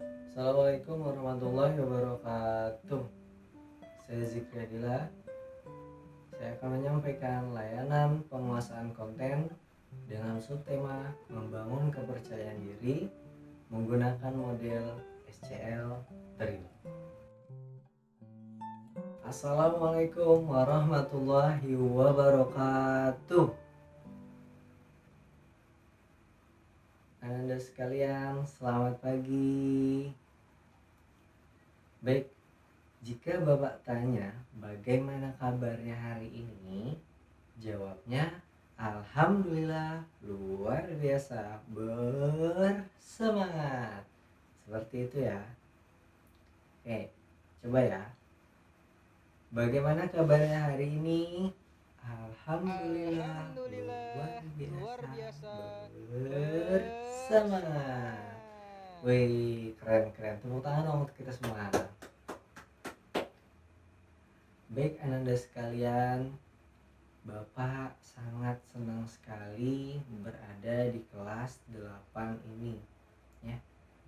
Assalamualaikum warahmatullahi wabarakatuh. Saya Zikri Adila. Saya akan menyampaikan layanan penguasaan konten dengan subtema membangun kepercayaan diri menggunakan model SCL Drill. Assalamualaikum warahmatullahi wabarakatuh. Anda sekalian, selamat pagi. Baik, jika Bapak tanya bagaimana kabarnya hari ini, jawabnya Alhamdulillah luar biasa, bersemangat. Seperti itu ya. Oke, coba ya. Bagaimana kabarnya hari ini? Alhamdulillah, luar biasa, bersemangat. Wih, keren. Tepuk tangan dong untuk kita semua. Baik Ananda sekalian, Bapak sangat senang sekali berada di kelas 8 ini ya.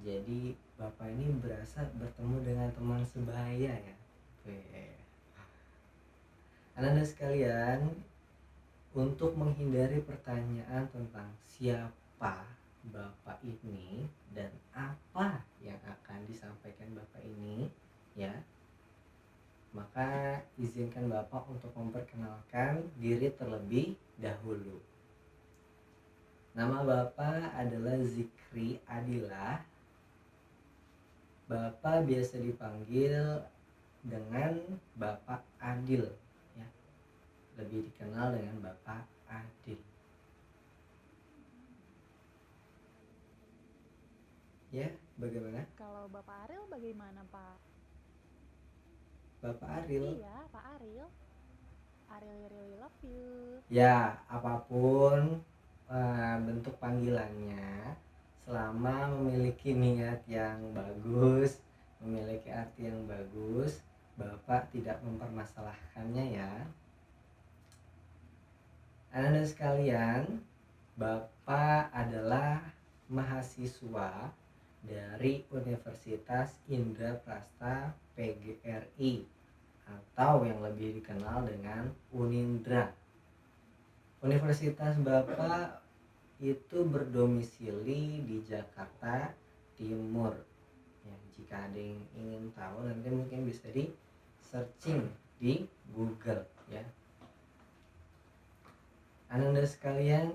Jadi Bapak ini berasa bertemu dengan teman sebaya ya. Ananda sekalian, untuk menghindari pertanyaan tentang siapa Bapak ini dan apa yang akan disampaikan Bapak ini ya, maka izinkan Bapak untuk memperkenalkan diri terlebih dahulu. Nama Bapak adalah Zikri Adila. Bapak biasa dipanggil dengan Bapak Adil ya. Lebih dikenal dengan Bapak Adil. Ya, bagaimana? Kalau Bapak Ariel bagaimana, Pak? Bapak Aril? Iya, Pak Ariel. Ariel really love you. Ya, apapun bentuk panggilannya, selama memiliki niat yang bagus, memiliki arti yang bagus, Bapak tidak mempermasalahkannya ya. Anda sekalian, Bapak adalah mahasiswa dari Universitas Indraprasta PGRI atau yang lebih dikenal dengan Unindra. Universitas Bapak itu berdomisili di Jakarta Timur. Ya, jika ada yang ingin tahu nanti mungkin bisa di searching di Google ya. Ananda sekalian,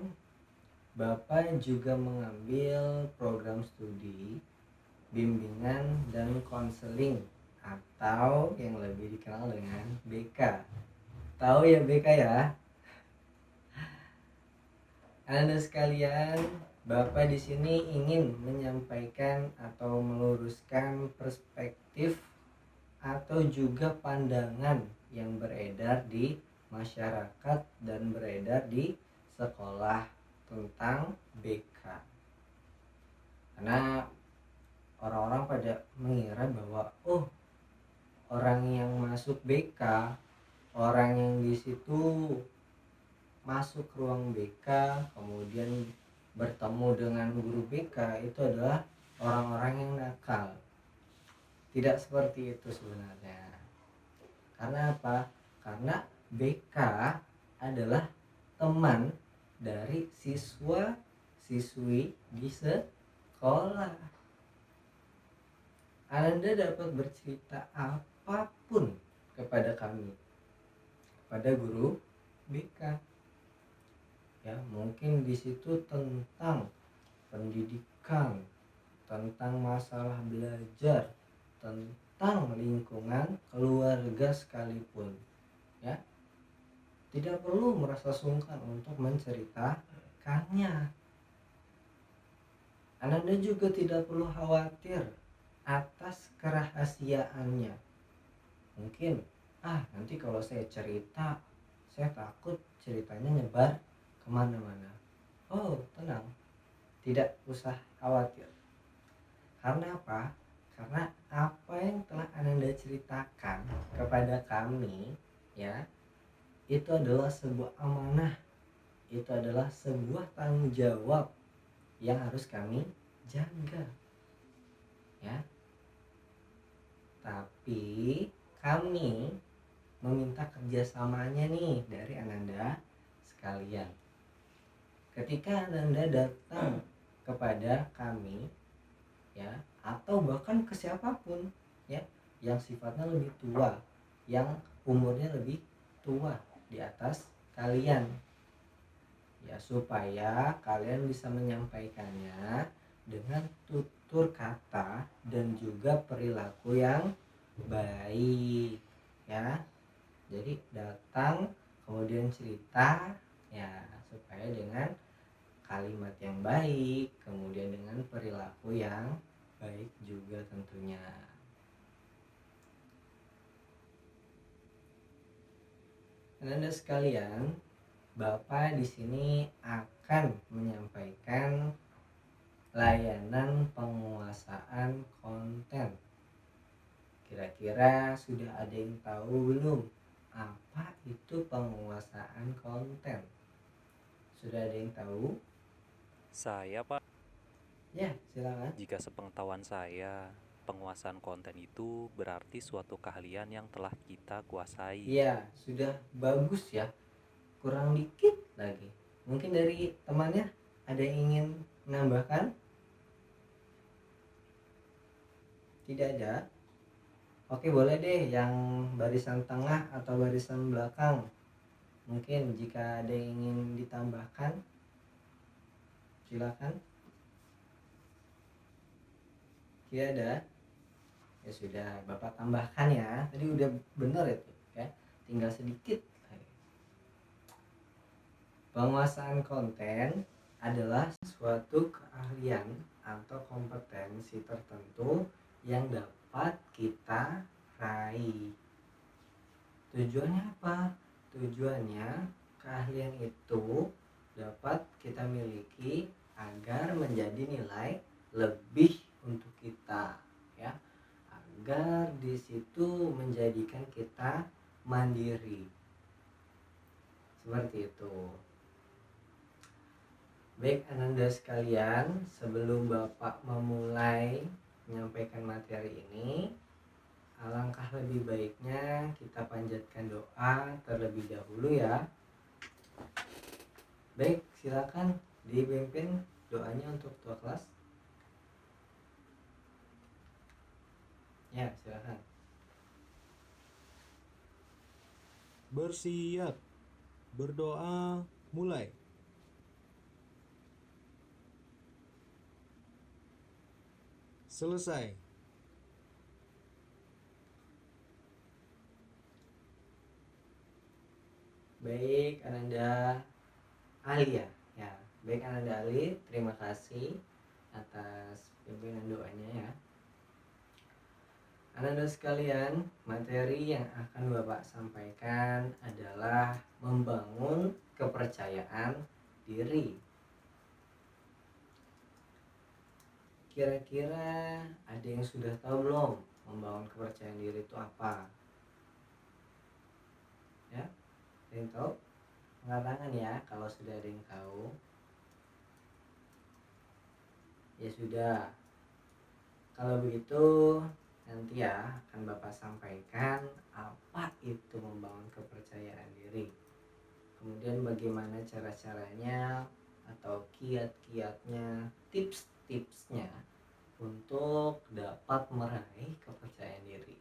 Bapak juga mengambil program studi bimbingan dan konseling atau yang lebih dikenal dengan BK. Tahu ya BK ya? Anda sekalian, Bapak di sini ingin menyampaikan atau meluruskan perspektif atau juga pandangan yang beredar di masyarakat dan beredar di sekolah tentang BK. Karena orang-orang pada mengira bahwa orang yang masuk BK, orang yang di situ masuk ruang BK kemudian bertemu dengan guru BK itu adalah orang-orang yang nakal. Tidak seperti itu sebenarnya. Karena apa? Karena BK adalah teman dari siswa siswi di sekolah. Anda dapat bercerita apapun kepada kami, kepada guru BK. Ya, mungkin di situ tentang pendidikan, tentang masalah belajar, tentang lingkungan keluarga sekalipun. Ya, tidak perlu merasa sungkan untuk menceritakannya. Anda juga tidak perlu khawatir atas kerahasiaannya. Mungkin nanti kalau saya cerita, saya takut ceritanya nyebar kemana-mana. Tenang, tidak usah khawatir. Karena apa? Karena apa yang telah Anda ceritakan kepada kami ya, itu adalah sebuah amanah, itu adalah sebuah tanggung jawab yang harus kami jaga. ya. Tapi kami meminta kerjasamanya nih dari Ananda sekalian. Ketika Ananda datang kepada kami, ya, atau bahkan ke siapapun, ya, yang sifatnya lebih tua, yang umurnya lebih tua di atas kalian, ya, supaya kalian bisa menyampaikannya dengan tutur kata dan juga perilaku yang baik, ya. Jadi datang kemudian cerita, ya, supaya dengan kalimat yang baik, kemudian dengan perilaku yang baik juga tentunya. Anda sekalian, Bapak di sini akan menyampaikan layanan penguasaan konten. Kira-kira sudah ada yang tahu belum apa itu penguasaan konten? Sudah ada yang tahu? Saya, Pak, Ya, silakan. jika sepengetahuan saya, penguasaan konten itu berarti suatu keahlian yang telah kita kuasai. Iya, sudah bagus ya. Kurang dikit lagi. Mungkin dari temannya ada yang ingin menambahkan? Tidak ada? Oke, boleh deh yang barisan tengah atau barisan belakang. Mungkin jika ada yang ingin ditambahkan, silakan. Tidak ada? Ya sudah, Bapak tambahkan ya. Tadi udah benar itu, ya. Tinggal sedikit. Penguasaan konten adalah suatu keahlian atau kompetensi tertentu yang dapat kita raih. Tujuannya apa? Tujuannya keahlian itu dapat kita miliki agar menjadi nilai lebih untuk kita, ya. Agar di situ menjadikan kita mandiri. Seperti itu. Baik Ananda sekalian, sebelum Bapak memulai menyampaikan materi ini, alangkah lebih baiknya kita panjatkan doa terlebih dahulu ya. Baik, silakan dipimpin doanya untuk tua kelas. Ya, silakan. Bersiap, berdoa, mulai. Selesai. Baik Ananda Ali ya. Baik Ananda Ali, terima kasih atas pimpinan doanya ya. Ananda sekalian, materi yang akan Bapak sampaikan adalah membangun kepercayaan diri. Kira-kira ada yang sudah tahu belum membangun kepercayaan diri itu apa? Ya, ada yang tahu? Angkat tangan ya kalau sudah ada yang tahu. Ya sudah. Kalau begitu nanti ya akan Bapak sampaikan apa itu membangun kepercayaan diri. Kemudian bagaimana cara-caranya atau kiat-kiatnya, tips-tipsnya untuk dapat meraih kepercayaan diri.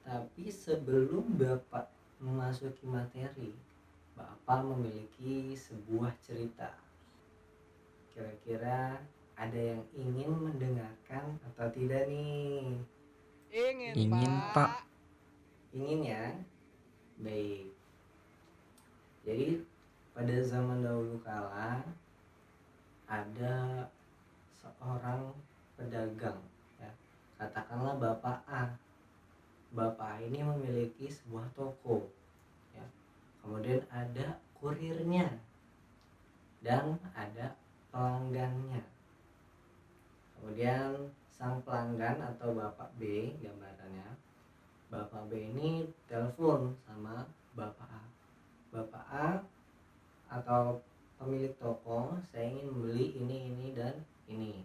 Tapi sebelum Bapak memasuki materi, Bapak memiliki sebuah cerita. Kira-kira ada yang ingin mendengarkan atau tidak nih? Ingin, Pak. Ingin ya? Baik. Jadi pada zaman dahulu kala ada seorang pedagang, ya. Katakanlah Bapak A. Bapak A ini memiliki sebuah toko, ya. Kemudian ada kurirnya dan ada pelanggannya. Kemudian sang pelanggan atau Bapak B, gambarannya Bapak B ini telepon sama Bapak A. Bapak A atau pemilik toko, saya ingin membeli ini dan ini.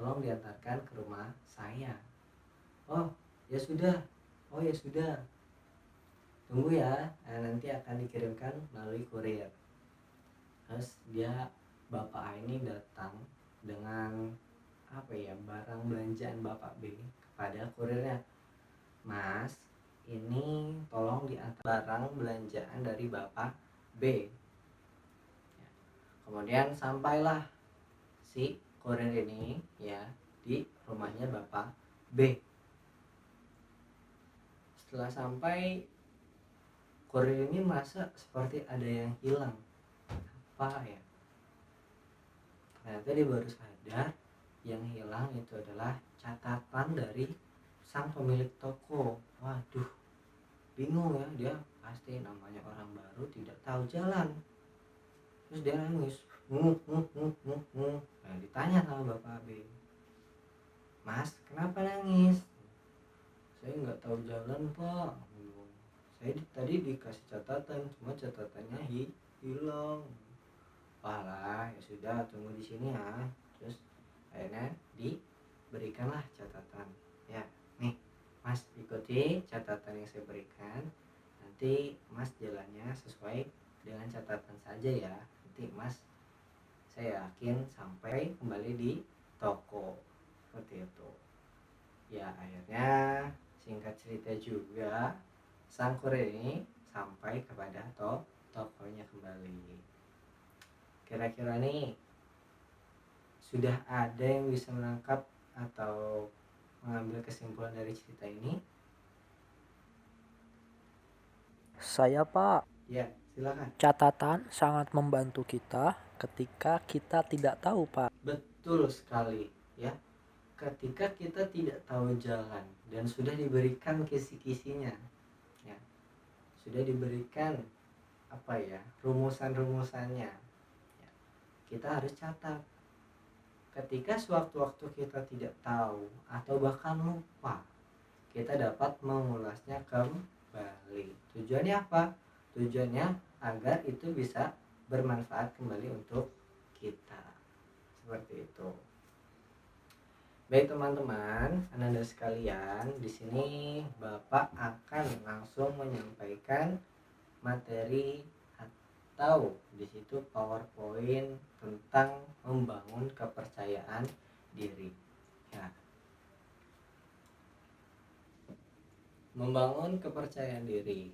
tolong diantarkan ke rumah saya. Oh ya sudah, tunggu ya, nanti akan dikirimkan melalui kurir. Terus bapak A ini datang dengan barang belanjaan bapak B kepada kurirnya. Mas, ini tolong diantar barang belanjaan dari bapak B. Kemudian sampailah si kurir ini di rumahnya bapak B. Setelah sampai, kurir ini merasa seperti ada yang hilang. Apa ya? Ternyata dia baru sadar yang hilang itu adalah catatan dari sang pemilik toko. Waduh, bingung ya, dia pasti namanya orang baru tidak tahu jalan. Terus dia nangis. Nah, ditanya sama bapak B, Mas, kenapa nangis? Saya nggak tahu jalan, Pak. Saya tadi dikasih catatan, cuma catatannya hilang. Walah, ya sudah, tunggu di sini ya. Terus akhirnya diberikanlah catatan. Ya, nih, Mas, ikuti catatan yang saya berikan. Nanti Mas jalannya sesuai dengan catatan saja ya. Nanti Mas, saya yakin sampai kembali di toko. Seperti itu. Ya, akhirnya singkat cerita juga, sang kurir ini sampai kepada tokonya kembali. Kira-kira nih, sudah ada yang bisa menangkap atau mengambil kesimpulan dari cerita ini? Saya, Pak. Ya, silakan. Catatan sangat membantu kita ketika kita tidak tahu, Pak. Betul sekali ya. Ketika kita tidak tahu jalan dan sudah diberikan kisi-kisinya, ya, sudah diberikan rumusan-rumusannya, ya, kita harus catat. Ketika sewaktu-waktu kita tidak tahu atau bahkan lupa, kita dapat mengulasnya kembali. Tujuannya apa? Tujuannya agar itu bisa bermanfaat kembali untuk kita. Seperti itu. Baik teman-teman, Ananda sekalian, di sini Bapak akan langsung menyampaikan materi atau di situ PowerPoint tentang membangun kepercayaan diri. Ya. Membangun kepercayaan diri.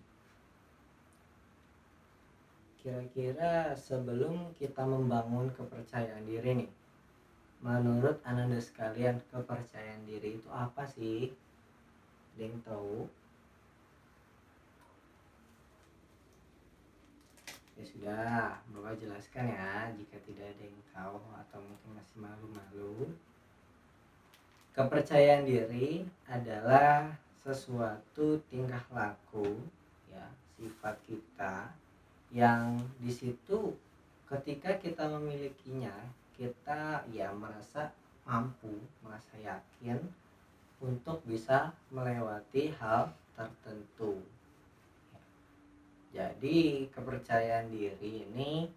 Kira-kira sebelum kita membangun kepercayaan diri nih, menurut Ananda sekalian, kepercayaan diri itu apa sih? Ada yang tahu? Ya sudah, Bapak jelaskan ya jika tidak ada yang tahu atau mungkin masih malu-malu. Kepercayaan diri adalah sesuatu tingkah laku, ya, sifat kita yang di situ ketika kita memilikinya, kita merasa mampu, merasa yakin untuk bisa melewati hal tertentu. Jadi kepercayaan diri ini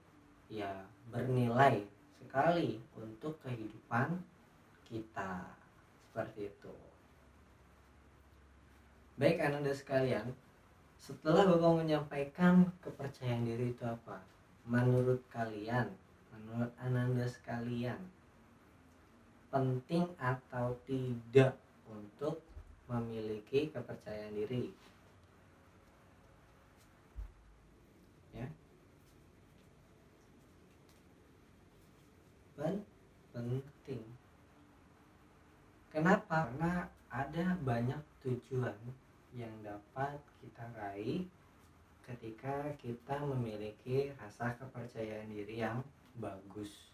bernilai sekali untuk kehidupan kita. Seperti itu. Baik Ananda sekalian, setelah Bapak menyampaikan kepercayaan diri itu apa, menurut kalian, menurut Ananda sekalian, penting atau tidak untuk memiliki kepercayaan diri? Ya. Penting. Kenapa? Karena ada banyak tujuan yang dapat kita raih ketika kita memiliki rasa kepercayaan diri yang bagus.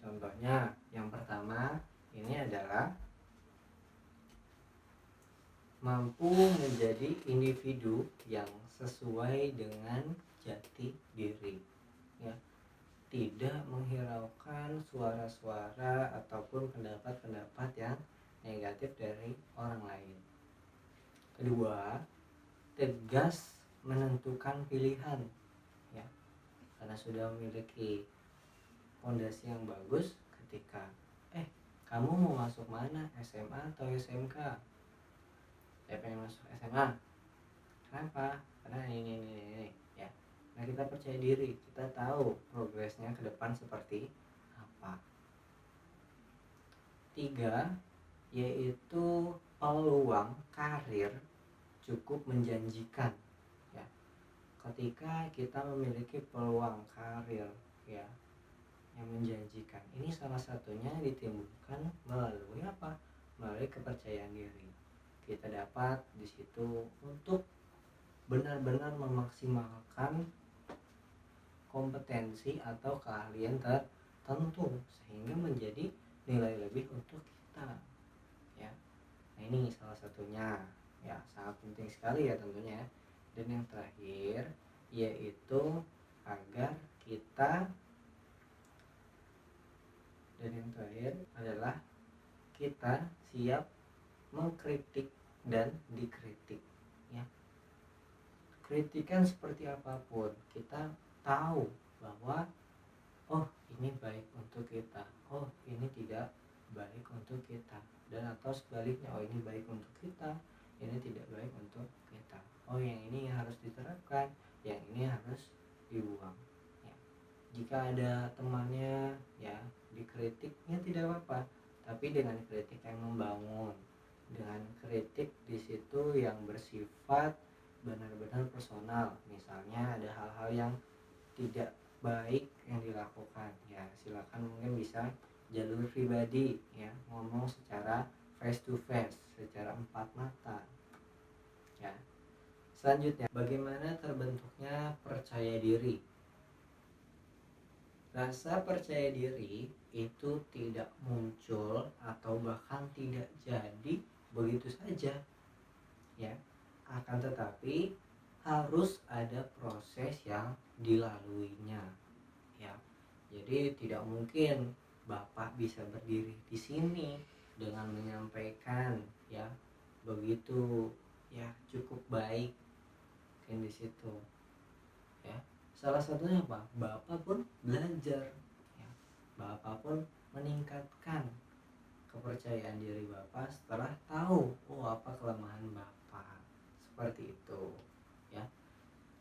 Contohnya yang pertama ini adalah mampu menjadi individu yang sesuai dengan jati diri, ya, tidak menghiraukan suara-suara ataupun pendapat-pendapat yang negatif dari orang lain. Kedua, tegas menentukan pilihan, ya, karena sudah memiliki fondasi yang bagus. Ketika kamu mau masuk mana, SMA atau SMK? Saya pengen masuk SMA. Kenapa? Karena ini ya. Nah, kita percaya diri, kita tahu progresnya ke depan seperti apa. 3, yaitu peluang karir cukup menjanjikan ya. Ketika kita memiliki peluang karir ya yang menjanjikan, ini salah satunya ditimbulkan melalui apa? Melalui kepercayaan diri. Kita dapat di situ untuk benar-benar memaksimalkan kompetensi atau keahlian tertentu sehingga menjadi nilai lebih untuk kita ya. Nah, ini salah satunya ya, sangat penting sekali ya tentunya. Dan yang terakhir yaitu agar kita adalah kita siap mengkritik dan dikritik ya. Kritikan seperti apapun, kita tahu bahwa oh ini baik untuk kita, oh ini tidak baik untuk kita, dan atau sebaliknya, oh ini baik untuk kita, ini tidak baik untuk kita, oh yang ini harus diterapkan, yang ini harus dibuang ya. Jika ada temannya ya dikritiknya tidak apa-apa, tapi dengan kritik yang membangun, dengan kritik di situ yang bersifat benar-benar personal. Misalnya ada hal-hal yang tidak baik yang dilakukan ya, silakan mungkin bisa jalur pribadi ya, ngomong secara face to face, secara empat mata ya. Selanjutnya, bagaimana terbentuknya percaya diri? Rasa percaya diri itu tidak muncul atau bahkan tidak jadi begitu saja ya, akan tetapi harus ada proses yang dilaluinya ya. Jadi tidak mungkin Bapak bisa berdiri di sini dengan menyampaikan ya begitu ya cukup baik kan di situ ya. Salah satunya apa? Bapak pun belajar ya. Bapak pun meningkatkan kepercayaan diri Bapak setelah tahu oh apa kelemahan Bapak, seperti itu ya.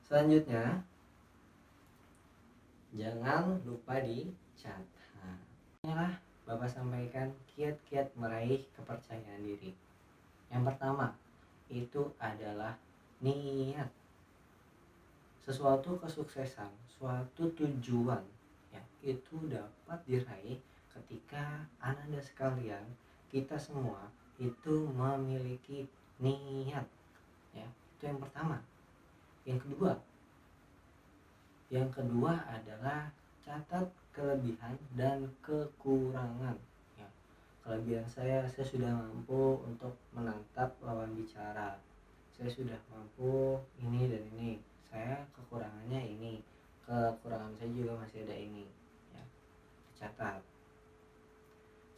Selanjutnya, jangan lupa dicatat. Inilah Bapak sampaikan kiat-kiat meraih kepercayaan diri. Yang pertama itu adalah niat. Sesuatu kesuksesan, suatu tujuan ya, itu dapat diraih ketika Ananda sekalian, kita semua itu memiliki niat ya. Itu yang pertama. Yang kedua adalah catat kelebihan dan kekurangan ya. Kelebihan saya sudah mampu untuk menatap lawan bicara, saya sudah mampu ini dan ini, saya kekurangannya ini, kekurangan saya juga masih ada ini ya, dicatat.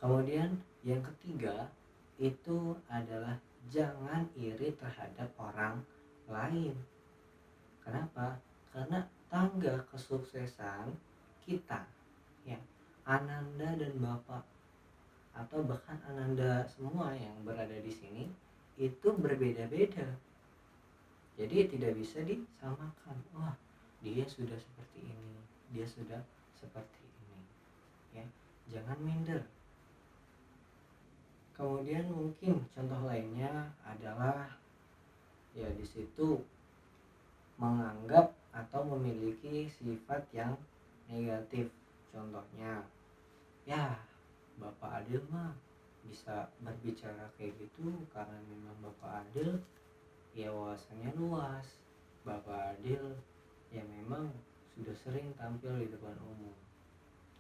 Kemudian yang ketiga itu adalah jangan iri terhadap orang lain. Kenapa? Karena tangga kesuksesan kita ya, Ananda dan Bapak atau bahkan Ananda semua yang berada di sini itu berbeda-beda. Jadi tidak bisa disamakan. Wah, dia sudah seperti ini, dia sudah seperti ini ya. Jangan minder. Kemudian mungkin contoh lainnya adalah ya di situ menganggap atau memiliki sifat yang negatif. Contohnya ya Bapak Adil mah bisa berbicara kayak gitu karena memang Bapak Adil ya wawasannya luas, Bapak Adil ya memang sudah sering tampil di depan umum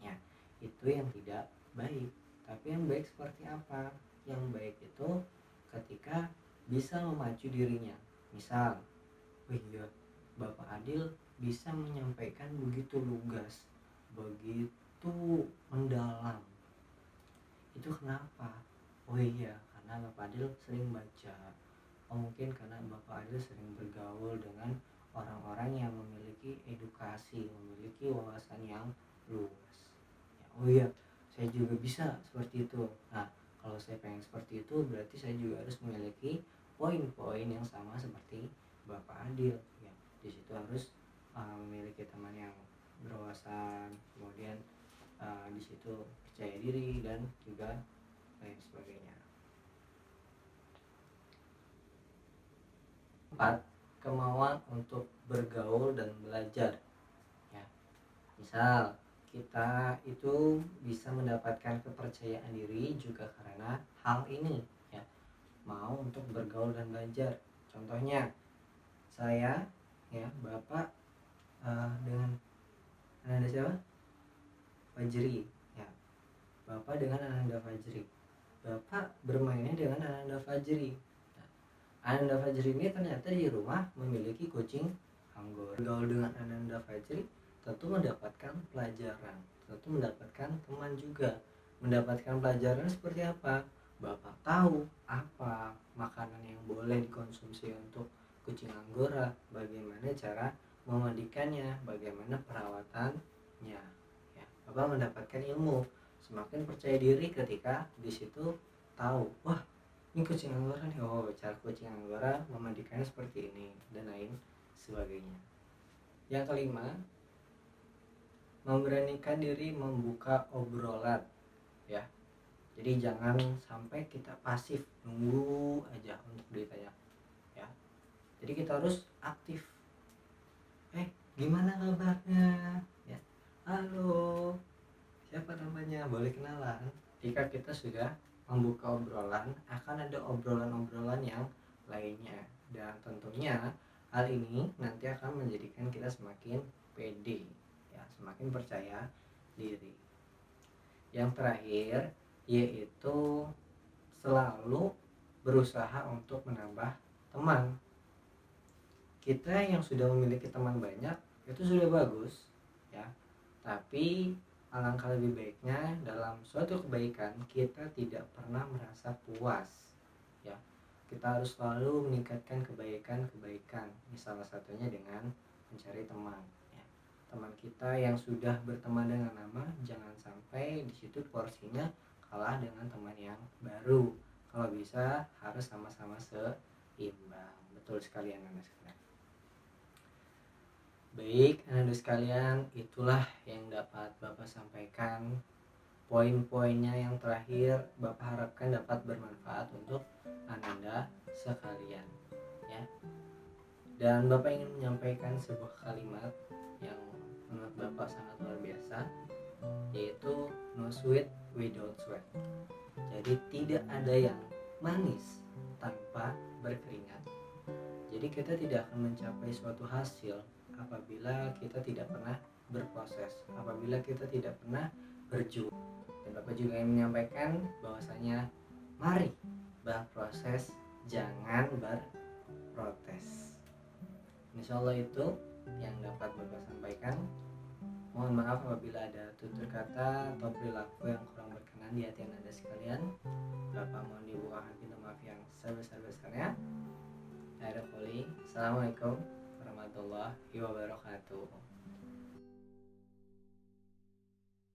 ya. Itu yang tidak baik. Tapi yang baik seperti apa? Yang baik itu ketika bisa memacu dirinya. Misal, oh iya, Bapak Adil bisa menyampaikan begitu lugas, begitu mendalam. Itu kenapa? Oh iya, karena Bapak Adil sering baca. Oh mungkin karena Bapak Adil sering bergaul dengan orang-orang yang memiliki edukasi, memiliki wawasan yang luas. Ya, oh iya, saya juga bisa seperti itu. Nah, kalau saya pengen seperti itu berarti saya juga harus memiliki poin-poin yang sama seperti Bapak Adil ya. Di situ harus memiliki teman yang berwawasan, kemudian di situ percaya diri dan juga lain sebagainya. 4. Kemauan untuk bergaul dan belajar ya. Misal kita itu bisa mendapatkan kepercayaan diri juga karena hal ini ya, mau untuk bergaul dan belajar. Contohnya saya ya, Bapak dengan Ananda siapa? Fajri ya. Bapak dengan Ananda Fajri. Bapak bermainnya dengan Ananda Fajri. Nah, Ananda Fajri ini ternyata di rumah memiliki kucing Anggora. Bergaul dengan Ananda Fajri tentu mendapatkan pelajaran, tentu mendapatkan teman juga. Mendapatkan pelajaran seperti apa? Bapak tahu apa makanan yang boleh dikonsumsi untuk kucing Anggora, bagaimana cara memandikannya, bagaimana perawatannya ya. Bapak mendapatkan ilmu, semakin percaya diri ketika di situ tahu, wah ini kucing Anggora nih, oh cara kucing Anggora memandikannya seperti ini dan lain sebagainya. Yang kelima, memberanikan diri membuka obrolan ya. Jadi jangan sampai kita pasif nunggu aja untuk ditanya ya. Jadi kita harus aktif. Gimana kabarnya ya, halo, siapa namanya, boleh kenalan. Jika kita sudah membuka obrolan, akan ada obrolan-obrolan yang lainnya, dan tentunya hal ini nanti akan menjadikan kita semakin pede ya, semakin percaya diri. Yang terakhir yaitu selalu berusaha untuk menambah teman. Kita yang sudah memiliki teman banyak itu sudah bagus ya, tapi alangkah lebih baiknya dalam suatu kebaikan kita tidak pernah merasa puas ya. Kita harus selalu meningkatkan kebaikan-kebaikan, salah satunya dengan mencari teman ya. Teman kita yang sudah berteman dengan lama, jangan sampai di situ porsinya kalah dengan teman yang baru. Kalau bisa harus sama-sama seimbang. Betul sekali anak-anak sekalian. Baik, anak-anak sekalian, itulah yang dapat Bapak sampaikan. Poin-poinnya yang terakhir Bapak harapkan dapat bermanfaat untuk Ananda sekalian ya. Dan Bapak ingin menyampaikan sebuah kalimat yang menurut Bapak sangat luar biasa, yaitu no sweet without sweat. Jadi tidak ada yang manis tanpa berkeringat. Jadi kita tidak akan mencapai suatu hasil apabila kita tidak pernah berproses, apabila kita tidak pernah berjuang. Dan Bapak juga ingin menyampaikan bahwasanya mari berproses, jangan berprotes. Insya Allah itu yang dapat Bapak sampaikan. Mohon maaf apabila ada tutur kata atau perilaku yang kurang berkenan di hati Anda sekalian. Bapak mohon dibukakan pintu maaf yang sebesar-besarnya. Assalamualaikum warahmatullahi wabarakatuh.